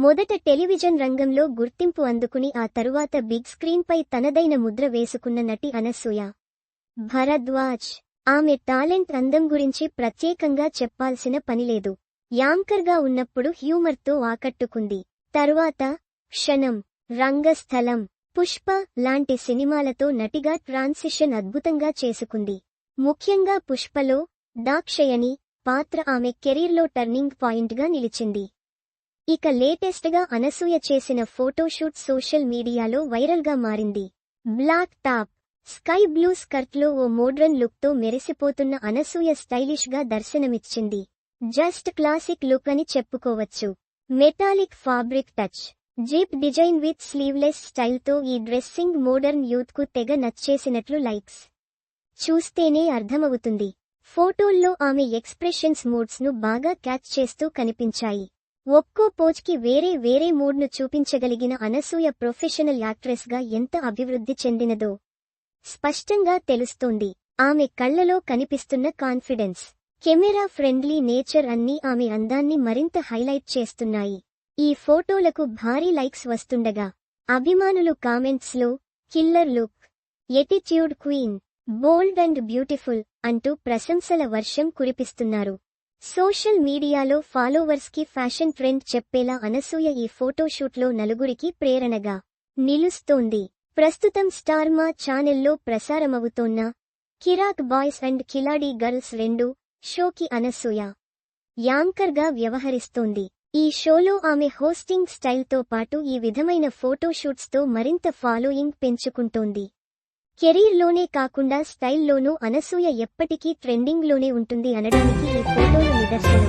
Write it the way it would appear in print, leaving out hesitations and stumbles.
మొదట టెలివిజన్ రంగంలో గుర్తింపు అందుకుని ఆ తరువాత బిగ్ స్క్రీన్పై తనదైన ముద్ర వేసుకున్న నటి అనసూయ భరద్వాజ్. ఆమె టాలెంట్ అందం గురించి ప్రత్యేకంగా చెప్పాల్సిన పనిలేదు. యాంకర్గా ఉన్నప్పుడు హ్యూమర్తో ఆకట్టుకుంది. తరువాత క్షణం, రంగస్థలం, పుష్ప లాంటి సినిమాలతో నటిగా ట్రాన్సిషన్ అద్భుతంగా చేసుకుంది. ముఖ్యంగా పుష్పలో దాక్షయణి పాత్ర ఆమె కెరీర్లో టర్నింగ్ పాయింట్గా నిలిచింది. ఇక లేటెస్ట్గా అనసూయ చేసిన ఫోటోషూట్ సోషల్ మీడియాలో వైరల్గా మారింది. బ్లాక్ టాప్, స్కై బ్లూ స్కర్ట్లో ఓ మోడ్రన్ లుక్తో మెరిసిపోతున్న అనసూయ స్టైలిష్గా దర్శనమిచ్చింది. జస్ట్ క్లాసిక్ లుక్ అని చెప్పుకోవచ్చు. Metallic fabric touch, zip design with sleeveless స్టైల్తో ఈ డ్రెస్సింగ్ మోడర్న్ యూత్కు తెగ నచ్చేసినట్లు లైక్స్ చూస్తేనే అర్థమవుతుంది. ఫోటోల్లో ఆమె ఎక్స్ప్రెషన్స్ మూడ్స్ను బాగా క్యాచ్ చేస్తూ కనిపించాయి. ఒక్కో పోజ్కి వేరే వేరే మూడ్ను చూపించగలిగిన అనసూయ ప్రొఫెషనల్ యాక్ట్రెస్గా ఎంత అభివృద్ధి చెందినదో స్పష్టంగా తెలుస్తోంది. ఆమె కళ్లలో కనిపిస్తున్న కాన్ఫిడెన్స్, కెమెరా ఫ్రెండ్లీ నేచర్ అన్నీ ఆమె అందాన్ని మరింత హైలైట్ చేస్తున్నాయి. ఈ ఫోటోలకు భారీ లైక్స్ వస్తుండగా అభిమానులు కామెంట్స్లో killer look, attitude queen, bold and beautiful అంటూ ప్రశంసల వర్షం కురిపిస్తున్నారు. సోషల్ మీడియాలో ఫాలోవర్స్కి ఫ్యాషన్ ట్రెండ్ చెప్పేలా అనసూయ ఈ ఫోటోషూట్లో నలుగురికి ప్రేరణగా నిలుస్తోంది. ప్రస్తుతం స్టార్ మా ఛానెల్లో ప్రసారమవుతోన్న కిరాక్ బాయ్స్ అండ్ కిలాడీ గర్ల్స్ 2 షోకి అనసూయ యాంకర్గా వ్యవహరిస్తోంది. ఈ షోలో ఆమె హోస్టింగ్ స్టైల్తో పాటు ఈ విధమైన ఫోటోషూట్స్తో మరింత ఫాలోయింగ్ పెంచుకుంటోంది. కెరీర్లోనే కాకుండా స్టైల్లోనూ అనసూయ ఎప్పటికీ ట్రెండింగ్లోనే ఉంటుంది అనడానికి ఈ ఫోటోలు నిదర్శనం.